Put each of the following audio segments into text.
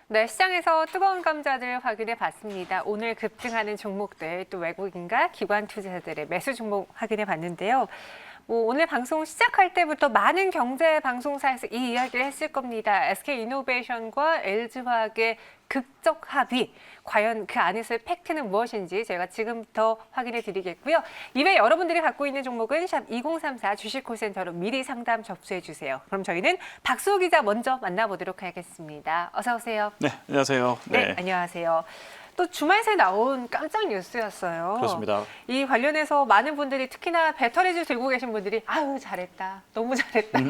네, 시장에서 뜨거운 감자들 확인해 봤습니다. 오늘 급등하는 종목들, 또 외국인과 기관 투자자들의 매수 종목 확인해 봤는데요. 오늘 방송 시작할 때부터 많은 경제 방송사에서 이 이야기를 했을 겁니다. SK이노베이션과 LG화학의 극적 합의, 과연 그 안에서의 팩트는 무엇인지 제가 지금부터 확인해 드리겠고요. 이외에 여러분들이 갖고 있는 종목은 샵 2034 주식콜센터로 미리 상담 접수해 주세요. 그럼 저희는 박수호 기자 먼저 만나보도록 하겠습니다. 어서 오세요. 네, 안녕하세요. 네, 안녕하세요. 또 주말 새 나온 깜짝 뉴스였어요. 그렇습니다. 이 관련해서 많은 분들이 특히나 배터리주 들고 계신 분들이 아유 잘했다, 너무 잘했다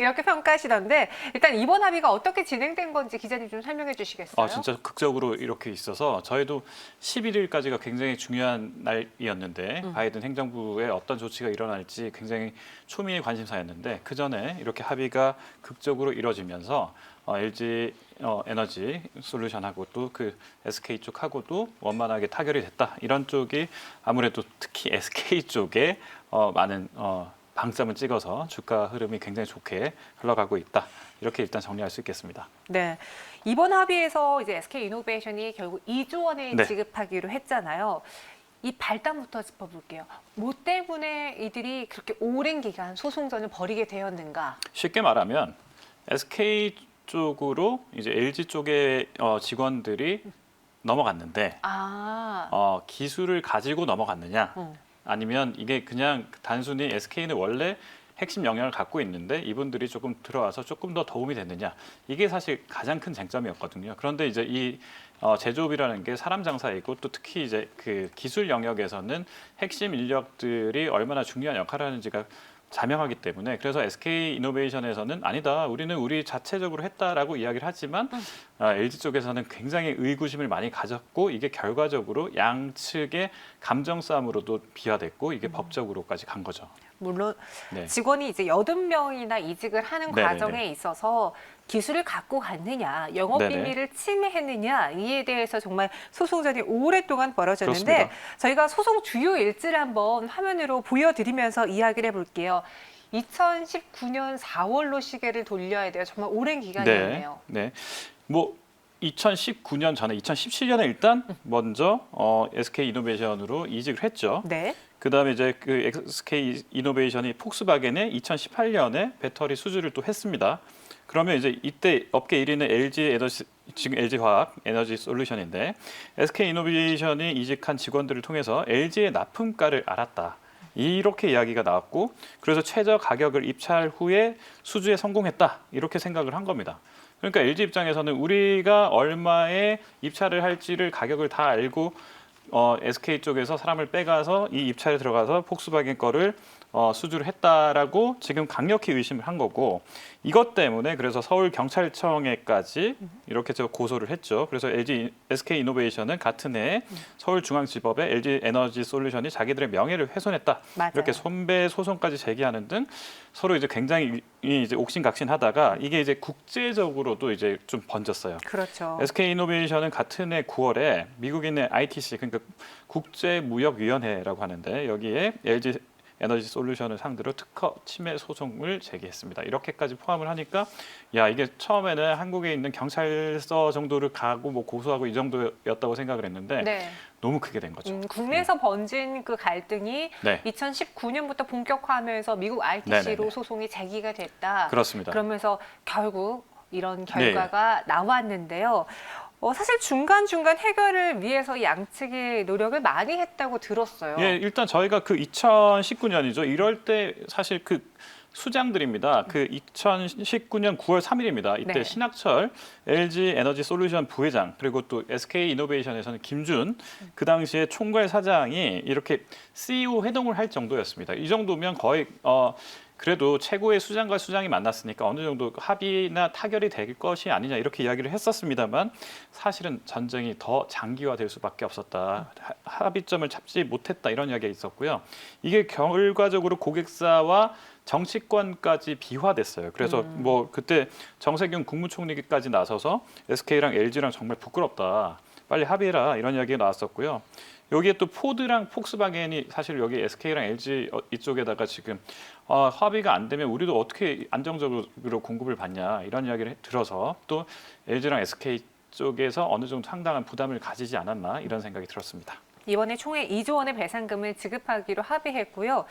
이렇게 평가하시던데 일단 이번 합의가 어떻게 진행된 건지 기자님 좀 설명해 주시겠어요? 진짜 극적으로 이렇게 있어서 저희도 11일까지가 굉장히 중요한 날이었는데 바이든 행정부의 어떤 조치가 일어날지 굉장히 초미의 관심사였는데 그 전에 이렇게 합의가 극적으로 이뤄지면서 LG 에너지 솔루션하고 또 그 SK 쪽하고도 원만하게 타결이 됐다. 이런 쪽이 아무래도 특히 SK 쪽에 많은 방점을 찍어서 주가 흐름이 굉장히 좋게 흘러가고 있다. 이렇게 일단 정리할 수 있겠습니다. 네, 이번 합의에서 이제 SK이노베이션이 결국 2조 원을 네. 지급하기로 했잖아요. 이 발단부터 짚어볼게요. 뭐 때문에 이들이 그렇게 오랜 기간 소송전을 벌이게 되었는가? 쉽게 말하면 SK 쪽으로 이제 LG 쪽의 직원들이 넘어갔는데 기술을 가지고 넘어갔느냐 아니면 이게 그냥 단순히 SK는 원래 핵심 역량을 갖고 있는데 이분들이 조금 들어와서 조금 더 도움이 됐느냐 이게 사실 가장 큰 쟁점이었거든요. 그런데 이제 이 제조업이라는 게 사람 장사이고 또 특히 이제 그 기술 영역에서는 핵심 인력들이 얼마나 중요한 역할을 하는지가 자명하기 때문에 그래서 SK이노베이션에서는 아니다. 우리는 우리 자체적으로 했다라고 이야기를 하지만 LG 쪽에서는 굉장히 의구심을 많이 가졌고 이게 결과적으로 양측의 감정 싸움으로도 비화됐고 이게 법적으로까지 간 거죠. 물론 네. 직원이 이제 80명이나 이직을 하는 네네네. 과정에 있어서 기술을 갖고 갔느냐, 영업 네네. 비밀을 침해했느냐 이에 대해서 정말 소송전이 오랫동안 벌어졌는데 그렇습니다. 저희가 소송 주요 일지를 한번 화면으로 보여드리면서 이야기를 해볼게요. 2019년 4월로 시계를 돌려야 돼요. 정말 오랜 기간이었네요. 네. 뭐 2019년 전에 2017년에 일단 먼저 SK이노베이션으로 이직을 했죠. 네. 그다음에 이제 그 SK이노베이션이 폭스바겐에 2018년에 배터리 수주를 또 했습니다. 그러면 이제 이때 업계 1위는 LG 에너지 지금 LG화학 에너지 솔루션인데 SK이노베이션이 이직한 직원들을 통해서 LG의 납품가를 알았다. 이렇게 이야기가 나왔고 그래서 최저 가격을 입찰 후에 수주에 성공했다. 이렇게 생각을 한 겁니다. 그러니까 LG 입장에서는 우리가 얼마에 입찰을 할지를 가격을 다 알고 SK 쪽에서 사람을 빼가서 이 입찰에 들어가서 폭스바겐 거를 수주를 했다라고 지금 강력히 의심을 한 거고 이것 때문에 그래서 서울 경찰청에까지 이렇게 저 고소를 했죠. 그래서 SK이노베이션은 같은 해 서울중앙지법에 LG 에너지 솔루션이 자기들의 명예를 훼손했다. 맞아요. 이렇게 손배 소송까지 제기하는 등 서로 이제 굉장히 이제 옥신각신하다가 이게 이제 국제적으로도 이제 좀 번졌어요. 그렇죠. SK이노베이션은 같은 해 9월에 미국인의 ITC 그러니까 국제무역위원회라고 하는데 여기에 LG 에너지 솔루션을 상대로 특허 침해 소송을 제기했습니다. 이렇게까지 포함을 하니까 야 이게 처음에는 한국에 있는 경찰서 정도를 가고 뭐 고소하고 이 정도였다고 생각을 했는데 네. 너무 크게 된 거죠. 국내에서 번진 그 갈등이 네. 2019년부터 본격화하면서 미국 ITC로 네네네. 소송이 제기가 됐다. 그렇습니다. 그러면서 결국 이런 결과가 나왔는데요. 사실 중간중간 해결을 위해서 양측이 노력을 많이 했다고 들었어요. 예, 일단 저희가 그 2019년이죠. 이럴 때 사실 그 수장들입니다. 그 2019년 9월 3일입니다. 이때 네. 신학철 LG 에너지 솔루션 부회장 그리고 또 SK 이노베이션에서는 김준 그 당시에 총괄 사장이 이렇게 CEO 회동을 할 정도였습니다. 이 정도면 거의 그래도 최고의 수장과 수장이 만났으니까 어느 정도 합의나 타결이 될 것이 아니냐 이렇게 이야기를 했었습니다만 사실은 전쟁이 더 장기화될 수밖에 없었다. 합의점을 잡지 못했다 이런 이야기가 있었고요. 이게 결과적으로 고객사와 정치권까지 비화됐어요. 그래서 뭐 그때 정세균 국무총리까지 나서서 SK랑 LG랑 정말 부끄럽다. 빨리 합의해라 이런 이야기가 나왔었고요. 여기에 또 포드랑 폭스바겐이 사실 여기 SK랑 LG 이쪽에다가 지금 합의가 안 되면 우리도 어떻게 안정적으로 공급을 받냐 이런 이야기를 들어서 또 LG랑 SK 쪽에서 어느 정도 상당한 부담을 가지지 않았나 이런 생각이 들었습니다. 이번에 총액 2조 원의 배상금을 지급하기로 합의했고요.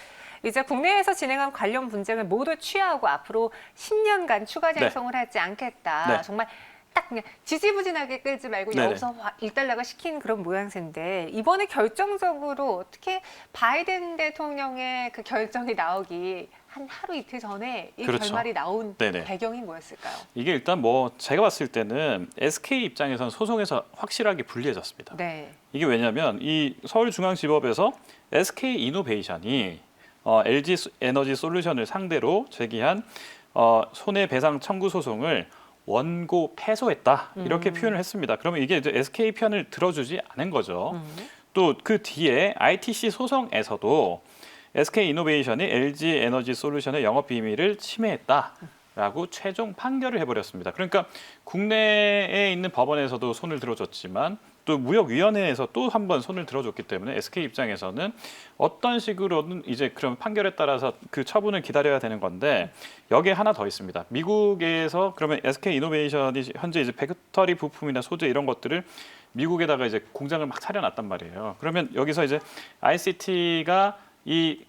이제 국내에서 진행한 관련 분쟁을 모두 취하하고 앞으로 10년간 추가 쟁송을 하지 않겠다. 네. 정말 딱 그냥 지지부진하게 끌지 말고 네네. 여기서 일단락을 시킨 그런 모양새인데 이번에 결정적으로 어떻게 바이든 대통령의 그 결정이 나오기 한 하루 이틀 전에 이 그렇죠. 결말이 나온 네네. 배경이 뭐였을까요? 이게 일단 뭐 제가 봤을 때는 SK 입장에서는 소송에서 확실하게 불리해졌습니다. 네. 이게 왜냐하면 이 서울중앙지법에서 SK 이노베이션이 LG 에너지 솔루션을 상대로 제기한 손해배상 청구 소송을 원고 패소했다 이렇게 표현을 했습니다. 그러면 이게 이제 SK 편을 들어주지 않은 거죠. 또 그 뒤에 ITC 소송에서도 SK 이노베이션이 LG 에너지 솔루션의 영업 비밀을 침해했다라고 최종 판결을 해버렸습니다. 그러니까 국내에 있는 법원에서도 손을 들어줬지만 또 무역위원회에서 또 한 번 손을 들어줬기 때문에 SK 입장에서는 어떤 식으로든 이제 그런 판결에 따라서 그 처분을 기다려야 되는 건데 여기에 하나 더 있습니다. 미국에서 그러면 SK 이노베이션이 현재 이제 배터리 부품이나 소재 이런 것들을 미국에다가 이제 공장을 막 차려놨단 말이에요. 그러면 여기서 이제 ICT가 이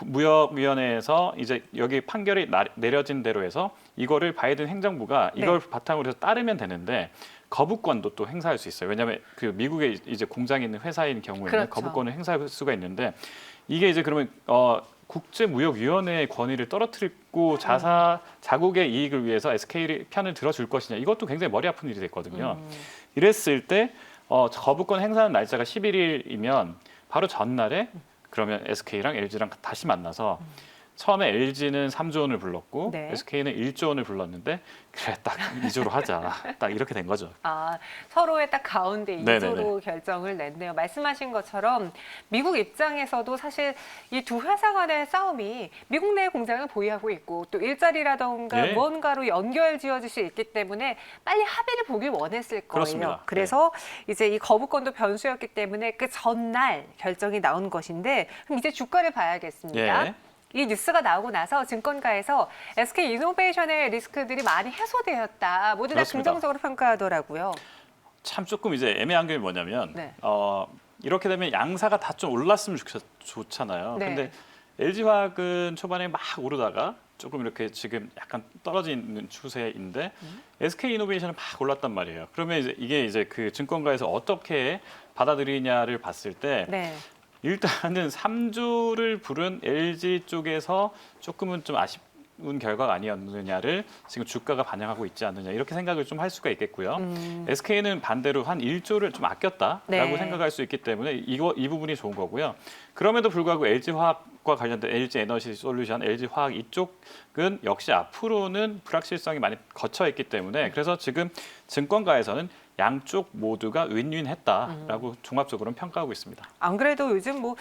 무역위원회에서 이제 여기 판결이 내려진 대로 해서 이거를 바이든 행정부가 이걸 바탕으로 해서 따르면 되는데 거부권도 또 행사할 수 있어요. 왜냐하면 그 미국에 이제 공장이 있는 회사인 경우에는 그렇죠. 거부권을 행사할 수가 있는데 이게 이제 그러면 국제무역위원회의 권위를 떨어뜨리고 자국의 이익을 위해서 SK 편을 들어줄 것이냐 이것도 굉장히 머리 아픈 일이 됐거든요. 이랬을 때 거부권 행사하는 날짜가 11일이면 바로 전날에 그러면 SK랑 LG랑 다시 만나서 처음에 LG는 3조 원을 불렀고 네. SK는 1조 원을 불렀는데 그래 딱 2조로 하자. 딱 이렇게 된 거죠. 아, 서로의 딱 가운데 네네네. 2조로 결정을 냈네요. 말씀하신 것처럼 미국 입장에서도 사실 이 두 회사 간의 싸움이 미국 내 공장을 보유하고 있고 또 일자리라던가 예. 무언가로 연결 지어질 수 있기 때문에 빨리 합의를 보길 원했을 거예요. 그렇습니다. 그래서 이제 이 거부권도 변수였기 때문에 그 전날 결정이 나온 것인데 그럼 이제 주가를 봐야겠습니다. 예. 이 뉴스가 나오고 나서 증권가에서 SK 이노베이션의 리스크들이 많이 해소되었다. 모두 다 그렇습니다. 긍정적으로 평가하더라고요. 참 조금 이제 애매한 게 뭐냐면 네. 이렇게 되면 양사가 다 좀 올랐으면 좋잖아요. 네. 근데 LG화학은 초반에 막 오르다가 조금 이렇게 지금 약간 떨어지는 추세인데 SK 이노베이션은 막 올랐단 말이에요. 그러면 이제 이게 이제 그 증권가에서 어떻게 받아들이냐를 봤을 때 네. 일단은 3조를 부른 LG 쪽에서 조금은 좀 아쉬운 결과가 아니었느냐를 지금 주가가 반영하고 있지 않느냐 이렇게 생각을 좀 할 수가 있겠고요. SK는 반대로 한 1조를 좀 아꼈다라고 네. 생각할 수 있기 때문에 이 부분이 좋은 거고요. 그럼에도 불구하고 LG화학과 관련된 LG 에너지 솔루션, LG화학 이쪽은 역시 앞으로는 불확실성이 많이 거쳐 있기 때문에 그래서 지금 증권가에서는 양쪽 모두가 윈윈했다라고 종합적으로는 평가하고 있습니다. 안 그래도 요즘 뭐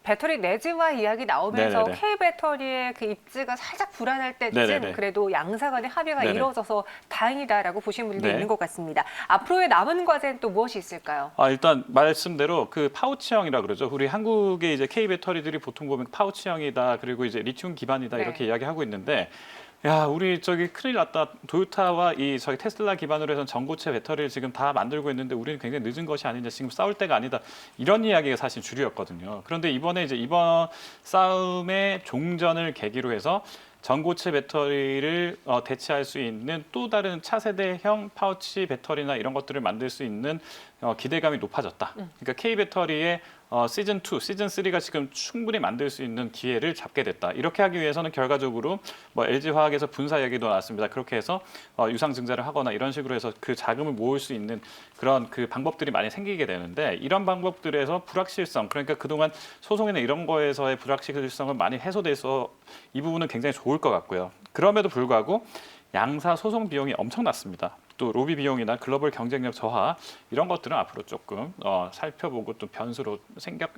배터리 내지화 이야기 나오면서 네네네. K배터리의 그 입지가 살짝 불안할 때쯤 네네네. 그래도 양사 간의 합의가 네네. 이루어져서 다행이다라고 보시는 분들도 네. 있는 것 같습니다. 앞으로의 남은 과제는 또 무엇이 있을까요? 일단 말씀대로 그 파우치형이라 그러죠. 우리 한국의 이제 K 배터리들이 보통 보면 파우치형이다. 그리고 이제 리튬 기반이다 네. 이렇게 이야기하고 있는데 야, 우리 저기 큰일 났다. 도요타와 이 저희 테슬라 기반으로 해서 전고체 배터리를 지금 다 만들고 있는데 우리는 굉장히 늦은 것이 아니냐. 지금 싸울 때가 아니다. 이런 이야기가 사실 주류였거든요. 그런데 이번 싸움의 종전을 계기로 해서 전고체 배터리를 대체할 수 있는 또 다른 차세대형 파우치 배터리나 이런 것들을 만들 수 있는 기대감이 높아졌다. 그러니까 K 배터리의 시즌 2, 시즌 3가 지금 충분히 만들 수 있는 기회를 잡게 됐다. 이렇게 하기 위해서는 결과적으로 뭐 LG화학에서 분사 얘기도 나왔습니다. 그렇게 해서 유상 증자를 하거나 이런 식으로 해서 그 자금을 모을 수 있는 그런 그 방법들이 많이 생기게 되는데 이런 방법들에서 불확실성, 그러니까 그동안 소송이나 이런 거에서의 불확실성은 많이 해소돼서 이 부분은 굉장히 좋을 것 같고요. 그럼에도 불구하고 양사 소송 비용이 엄청났습니다. 또 로비 비용이나 글로벌 경쟁력 저하 이런 것들은 앞으로 조금 살펴보고 또 변수로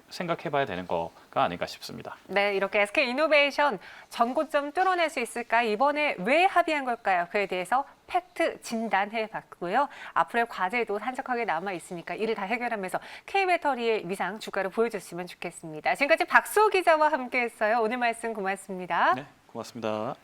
생각해봐야 되는 거가 아닌가 싶습니다. 네, 이렇게 SK 이노베이션 전고점 뚫어낼 수 있을까? 이번에 왜 합의한 걸까요? 그에 대해서 팩트 진단해봤고요. 앞으로의 과제도 산적하게 남아 있으니까 이를 다 해결하면서 K배터리의 위상 주가를 보여줬으면 좋겠습니다. 지금까지 박수호 기자와 함께했어요. 오늘 말씀 고맙습니다. 네, 고맙습니다.